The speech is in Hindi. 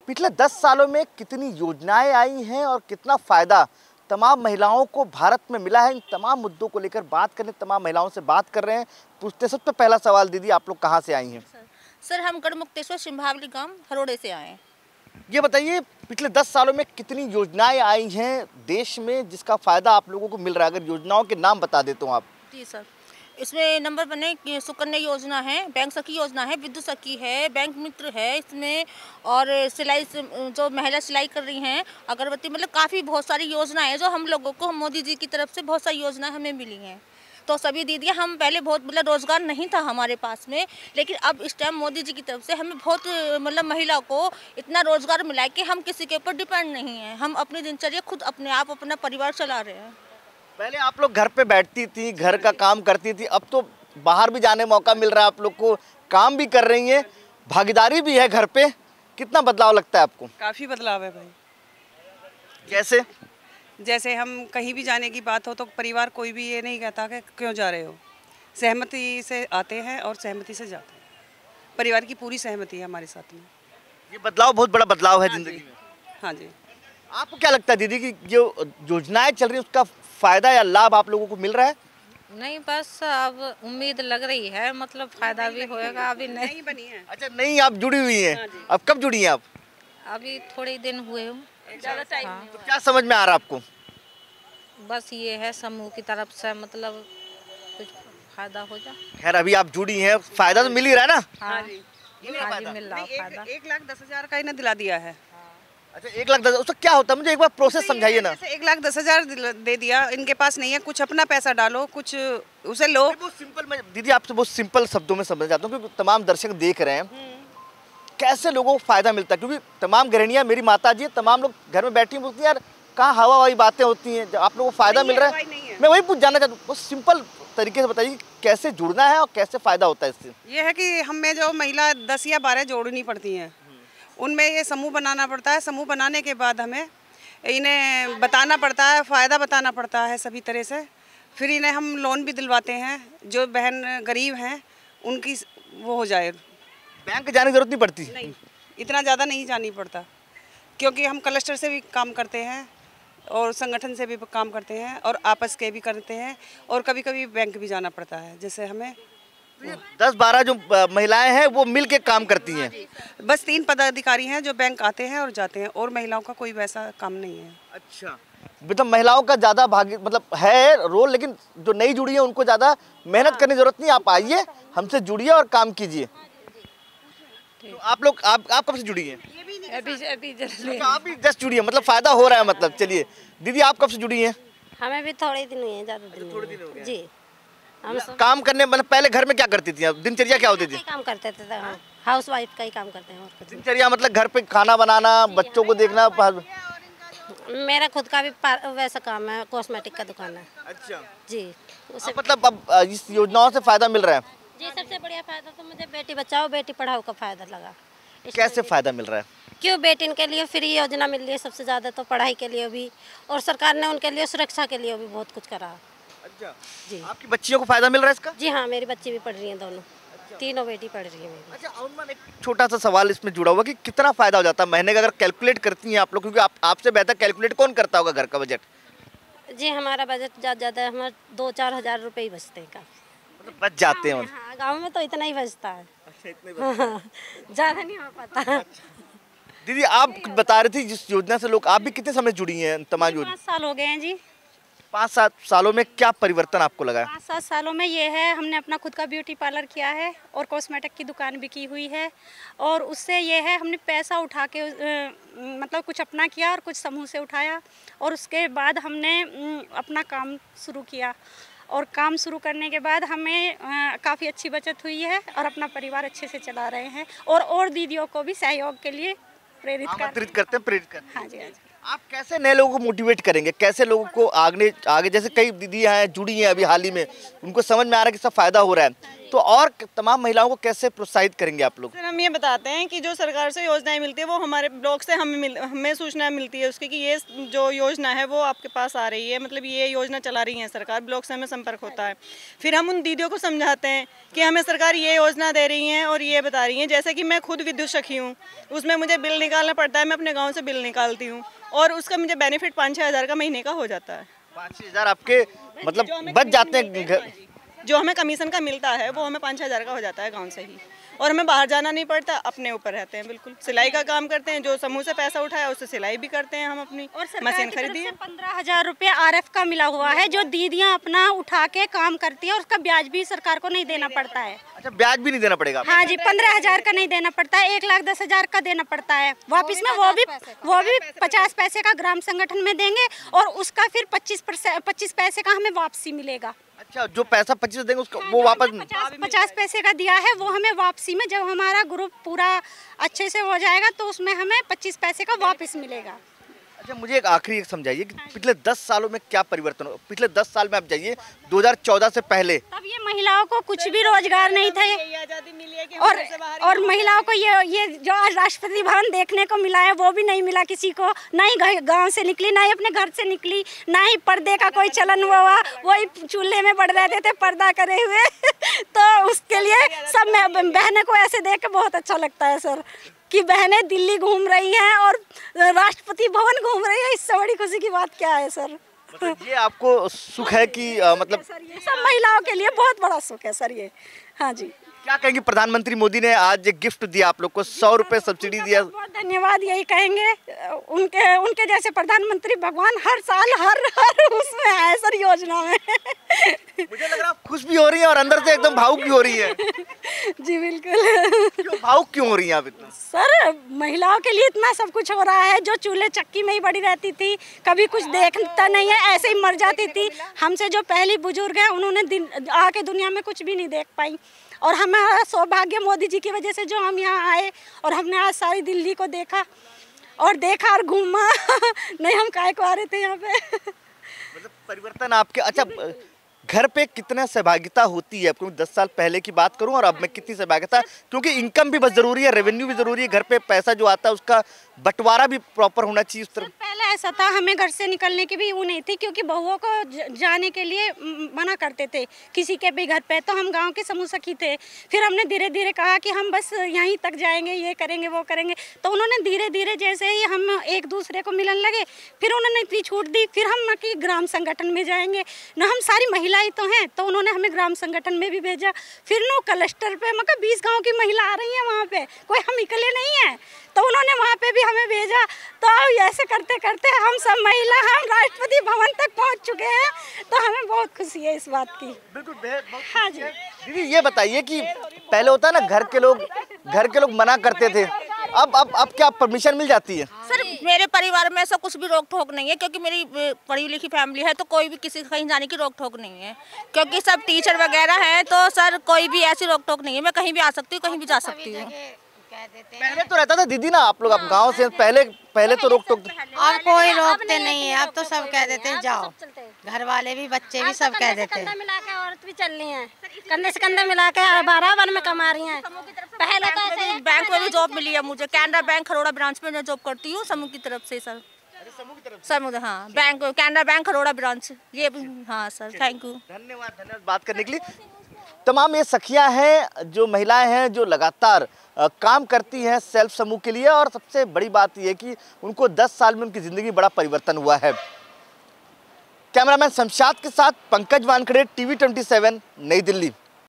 पिछले 10 सालों में कितनी योजनाएं आई हैं और कितना फ़ायदा तमाम महिलाओं को भारत में मिला है, इन तमाम मुद्दों को लेकर बात करने तमाम महिलाओं से बात कर रहे हैं। पूछते सबसे पहला सवाल, दीदी आप लोग कहाँ से आई हैं? सर हम गढ़मुक्तेश्वर सिंभावली गांव हरोड़े से आए हैं। ये बताइए, पिछले 10 सालों में कितनी योजनाएं आई हैं देश में जिसका फ़ायदा आप लोगों को मिल रहा है? अगर योजनाओं के नाम बता देते हो आप। जी सर, इसमें नंबर बने कि सुकन्या योजना है, बैंक सखी योजना है, विद्युत सखी है, बैंक मित्र है इसमें, और सिलाई जो महिला सिलाई कर रही हैं, अगरबत्ती, मतलब काफ़ी बहुत सारी योजनाएं हैं जो हम लोगों को मोदी जी की तरफ से बहुत सारी योजनाएं हमें मिली हैं। तो सभी दीदियाँ, हम पहले बहुत मतलब रोज़गार नहीं था हमारे पास में, लेकिन अब इस टाइम मोदी जी की तरफ से हमें बहुत मतलब महिला को इतना रोज़गार मिला है कि हम किसी के ऊपर डिपेंड नहीं हैं। हम अपनी दिनचर्या खुद अपने आप अपना परिवार चला रहे हैं। पहले आप लोग घर पे बैठती थी, घर का काम करती थी, अब तो बाहर भी जाने मौका मिल रहा है आप लोग को, काम भी कर रही हैं, भागीदारी भी है घर पे। कितना बदलाव लगता है आपको? काफ़ी बदलाव है भाई। कैसे? जैसे हम कहीं भी जाने की बात हो तो परिवार कोई भी ये नहीं कहता कि क्यों जा रहे हो, सहमति से आते हैं और सहमति से जाते हैं। परिवार की पूरी सहमति है हमारे साथ में। ये बदलाव बहुत बड़ा बदलाव है जिंदगी में। हाँ जी। आपको क्या लगता है दीदी कि जो योजनाएं चल रही है उसका फायदा या लाभ आप लोगों को मिल रहा है? नहीं, बस अब उम्मीद लग रही है, मतलब फायदा भी होएगा। अभी नहीं बनी है। अच्छा, नहीं आप जुड़ी हुई हैं। अब कब जुड़ी हैं आप? अभी थोड़े दिन हुए हूँ। ज़्यादा टाइम हाँ। तो क्या समझ में आ रहा है आपको? बस ये है समूह की तरफ से मतलब कुछ फायदा हो जाए। खैर अभी आप जुड़ी हैं, फायदा तो मिल ही रहा है ना? हाँ जी। हाँ जी, मिल रहा है फायदा। 1,10,000 का इन्हें दिला दिया है। अच्छा, 1,10,000 उसका क्या होता है? मुझे एक बार प्रोसेस समझाइए ना। जैसे 1,10,000 दे दिया, इनके पास नहीं है, कुछ अपना पैसा डालो, कुछ उसे लो। बहुत सिंपल, मैं दीदी आपसे बहुत सिंपल शब्दों में समझना चाहता हूँ क्योंकि तमाम दर्शक देख रहे हैं कैसे लोगों को फायदा मिलता है। क्योंकि तमाम गृहिणियाँ, मेरी माता जी, तमाम लोग घर में बैठी बोलती हैं यार कहाँ हवा वाली बातें होती हैं, जब आप लोगों को फायदा मिल रहा है। मैं वही पूछ जानना चाहता हूँ, बहुत सिंपल तरीके से बताइए कैसे जुड़ना है और कैसे फायदा होता है इससे। ये है कि हमें जो महिला 10 या 12 जोड़नी पड़ती हैं, उनमें ये समूह बनाना पड़ता है। समूह बनाने के बाद हमें इन्हें बताना पड़ता है, फ़ायदा बताना पड़ता है सभी तरह से। फिर इन्हें हम लोन भी दिलवाते हैं, जो बहन गरीब हैं उनकी वो हो जाए। बैंक जाने की जरूरत नहीं पड़ती? नहीं, इतना ज़्यादा नहीं जानी पड़ता, क्योंकि हम क्लस्टर से भी काम करते हैं और संगठन से भी काम करते हैं और आपस के भी करते हैं, और कभी कभी बैंक भी जाना पड़ता है। जैसे हमें 10-12 जो महिलाएं हैं वो मिल के काम करती हैं। बस 3 पदाधिकारी हैं जो बैंक आते हैं और जाते हैं, और महिलाओं का कोई वैसा काम नहीं है। अच्छा, मतलब महिलाओं का ज़्यादा भागी मतलब है रोल, लेकिन जो नई जुड़ी है उनको ज़्यादा मेहनत करने की जरूरत नहीं। आप आइए, हमसे जुड़िए और काम कीजिए। तो आप लोग आप कब से जुड़ी हैं? अभी अच्छा, आप भी जस्ट जुड़ी है, मतलब फायदा हो रहा है मतलब। चलिए दीदी आप कब से जुड़ी हैं? हमें भी थोड़े दिन हुए हैं, ज़्यादा दिन थोड़े दिन हो गए जी। हम सब काम करने, मतलब पहले घर में क्या करती थी आप? दिनचर्या क्या होती थी? काम करते थे, हाउस वाइफ का ही काम करते हैं और कुछ दिनचर्या मतलब घर पे खाना बनाना, बच्चों को देखना। नहीं। मेरा खुद का भी वैसा काम है, कॉस्मेटिक का दुकान है। अच्छा जी, उसे मतलब अब इस योजनाओं से फायदा मिल रहा है? जी सबसे बढ़िया फायदा तो मुझे बेटी बचाओ बेटी पढ़ाओ का फायदा लगा। कैसे फायदा मिल रहा है? क्यों, बेटिन के लिए फ्री योजना मिल रही है सबसे ज़्यादा, तो पढ़ाई के लिए भी, और सरकार ने उनके लिए सुरक्षा के लिए भी बहुत कुछ करा। अच्छा जी, आपकी बच्चियों को फायदा मिल रहा है इसका? जी हाँ, मेरी बच्ची भी पढ़ रही हैं, दोनों तीनों बेटी पढ़ रही है मेरी। अच्छा अरुणमान, एक छोटा सा सवाल इसमें जुड़ा हुआ कि कितना फायदा हो जाता है महीने का अगर कैलकुलेट करती हैं आप लोग, क्योंकि आपसे बेहतर कैलकुलेट कौन करता होगा घर का बजट? जी हमारा बजट ज़्यादा हमारे 2-4 हज़ार रुपये ही बचते हैं, काफ़ी मतलब बच जाते हैं। हाँ, गाँव में तो इतना ही बचता है। अच्छा, इतने ज़्यादा नहीं हो पाता। दीदी आप कुछ बता रही थी जिस योजना से लोग, आप भी कितने समय जुड़ी हैं तमाम योजना? 5 साल हो गए हैं जी। 5-7 सालों में क्या परिवर्तन आपको लगा? 5-7 सालों में ये है, हमने अपना खुद का ब्यूटी पार्लर किया है और कॉस्मेटिक की दुकान भी की हुई है, और उससे ये है हमने पैसा उठा के मतलब कुछ अपना किया और कुछ समूह से उठाया, और उसके बाद हमने अपना काम शुरू किया, और काम शुरू करने के बाद हमें काफ़ी अच्छी बचत हुई है और अपना परिवार अच्छे से चला रहे हैं, और दीदियों को भी सहयोग के लिए प्रेरित करते हैं। प्रेरित करते हैं। हाँ जी, हाँ जी। आप कैसे नए लोगों को मोटिवेट करेंगे, कैसे लोगों को आगे जैसे कई दीदियाँ हैं जुड़ी हैं अभी हाल ही में, उनको समझ में आ रहा है कि सब फायदा हो रहा है, तो और तमाम महिलाओं को कैसे प्रोत्साहित करेंगे आप लोग? सर हम ये बताते हैं कि जो सरकार से योजनाएं मिलती है वो हमारे ब्लॉक से हमें सूचना मिलती है उसकी कि ये जो योजना है वो आपके पास आ रही है, मतलब ये योजना चला रही है सरकार, ब्लॉक से हमें संपर्क होता है। फिर हम उन दीदियों को समझाते हैं कि हमें सरकार ये योजना दे रही है और ये बता रही है। जैसे कि मैं खुद विद्युत सखी हूँ, उसमें मुझे बिल निकालना पड़ता है, मैं अपने गाँव से बिल निकालती हूँ और उसका मुझे बेनिफिट 5-6 हज़ार का महीने का हो जाता है। 5-6 हज़ार आपके मतलब बच जाते हैं, जो हमें कमीशन का मिलता है वो हमें 5-6 हज़ार का हो जाता है गांव से ही, और हमें बाहर जाना नहीं पड़ता, अपने ऊपर रहते हैं। बिल्कुल सिलाई का काम करते हैं, जो समूह से पैसा उठाया उससे सिलाई भी करते हैं हम अपनी, और मशीन खरीदी है। 15,000 रुपये RF का मिला हुआ है जो दीदियाँ अपना उठा के काम करती है और उसका ब्याज भी सरकार को नहीं देना पड़ता है। अच्छा ब्याज भी नहीं देना पड़ेगा? हाँ जी, 15,000 का नहीं देना पड़ता है, 1,10,000 का देना पड़ता है वापिस में। वो भी 50 पैसे का ग्राम संगठन में देंगे और उसका फिर 25 पैसे का हमें वापसी मिलेगा। अच्छा जो पैसा 25 देंगे उसका वो वापस 50 पैसे का दिया है वो हमें वापसी में, जब हमारा ग्रुप पूरा अच्छे से हो जाएगा तो उसमें हमें 25 पैसे का वापस मिलेगा। अच्छा मुझे एक आखिरी एक समझाइए कि पिछले 10 सालों में क्या परिवर्तन हो? पिछले 10 साल में आप जाइए 2014 से पहले, तब ये महिलाओं को कुछ भी रोजगार नहीं थे आज़ादी मिली है कि और महिलाओं को ये जो आज राष्ट्रपति भवन देखने को मिला है वो भी नहीं मिला किसी को, ना ही गांव से निकली, ना ही अपने घर से निकली, ना ही पर्दे का कोई चलन हुआ, वही चूल्हे में बढ़ रहते थे पर्दा करे हुए तो उसके लिए सब बहनों को ऐसे देख के बहुत अच्छा लगता है सर कि बहनें दिल्ली घूम रही हैं और राष्ट्रपति भवन घूम रही है। इससे बड़ी खुशी की बात क्या है सर? मतलब ये आपको सुख है कि मतलब सर ये सब महिलाओं के लिए बहुत बड़ा सुख है सर ये। हाँ जी, क्या कहेंगे? प्रधानमंत्री मोदी ने आज एक गिफ्ट दिया आप लोग को, 100 रुपये सब्सिडी दिया। बहुत धन्यवाद, यही कहेंगे। उनके जैसे प्रधानमंत्री भगवान हर साल हर उसमें आए सर योजना में। मुझे लग रहा है आप खुश भी हो रही हैं और अंदर से एकदम भावुक भी हो रही है। जी बिल्कुल। क्यों भावुक क्यों हो रही हैं आप इतना? सर महिलाओं के लिए इतना सब कुछ हो रहा है, जो चूल्हे चक्की में ही बड़ी रहती थी, कभी कुछ देखता नहीं है, ऐसे ही मर जाती थी। हमसे जो पहली बुजुर्ग है उन्होंने आके दुनिया में कुछ भी नहीं देख पाई और हमारा सौभाग्य मोदी जी की वजह से जो हम यहाँ आए और हमने आज सारी दिल्ली को देखा और घूमा नहीं हम काहे को आ रहे थे यहाँ पे। मतलब परिवर्तन आपके, अच्छा घर पे कितना सहभागिता होती है? क्योंकि 10 साल पहले की बात करूं और अब में कितनी सहभागिता, क्योंकि इनकम भी बहुत जरूरी है, रेवेन्यू भी जरूरी है, घर पे पैसा जो आता है उसका बंटवारा भी प्रॉपर होना चाहिए उस तरफ। पहले ऐसा था, हमें घर से निकलने की भी वो नहीं थी क्योंकि बहुओं को जाने के लिए मना करते थे किसी के भी घर पे, तो हम गांव के समूह सखी थे। फिर हमने धीरे धीरे कहा कि हम बस यहीं तक जाएंगे, ये करेंगे वो करेंगे, तो उन्होंने धीरे धीरे जैसे ही हम एक दूसरे को मिलने लगे फिर उन्होंने इतनी छूट दी। फिर हम कि ग्राम संगठन में जाएंगे ना, हम सारी महिलाएं तो हैं, तो उन्होंने हमें ग्राम संगठन में भी भेजा। फिर नो क्लस्टर पे मतलब 20 गाँव की महिला आ रही है वहाँ पे, कोई हम अकेले नहीं है, तो उन्होंने वहाँ पे भी हमें भेजा। तो ऐसे करते करते हम सब महिला हम राष्ट्रपति भवन तक पहुँच चुके हैं, तो हमें बहुत खुशी है इस बात की। बिल्कुल। हाँ जी दीदी ये बताइए कि पहले होता है ना घर के लोग मना करते थे, अब क्या परमिशन मिल जाती है? सर मेरे परिवार में ऐसा कुछ भी रोक टोक नहीं है क्योंकि मेरी पढ़ी लिखी फैमिली है, तो कोई भी किसी कहीं जाने की रोक टोक नहीं है क्योंकि सब टीचर वगैरह हैं, तो सर कोई भी ऐसी रोक टोक नहीं है, मैं कहीं भी आ सकती हूँ, कहीं भी जा सकती हूँ। पहले तो रहता था दीदी ना, आप लोग आप गाँव से पहले तो रोक टोक, अब कोई रोकते नहीं है, अब तो सब कह देते हैं जाओ, घर वाले भी बच्चे भी सब कह देते हैं। मिला के औरत भी चल रही है, कंधे से कंधे मिला के बराबर में कमा रही हैं। पहले तो ऐसे बैंक में भी जॉब मिली है मुझे, कैनरा बैंक खरोड़ा ब्रांच में मैं जॉब करती हूँ समूह की तरफ से सर। समूह हाँ, bank Canara bank Kharora branch ये। हाँ सर थैंक यू, धन्यवाद बात करने के लिए। तमाम ये सखियां हैं, जो महिलाएं हैं जो लगातार काम करती हैं सेल्फ समूह के लिए, और सबसे बड़ी बात यह है कि उनको 10 साल में उनकी ज़िंदगी में बड़ा परिवर्तन हुआ है। कैमरामैन शमशाद के साथ पंकज वानखड़े, TV 27 नई दिल्ली।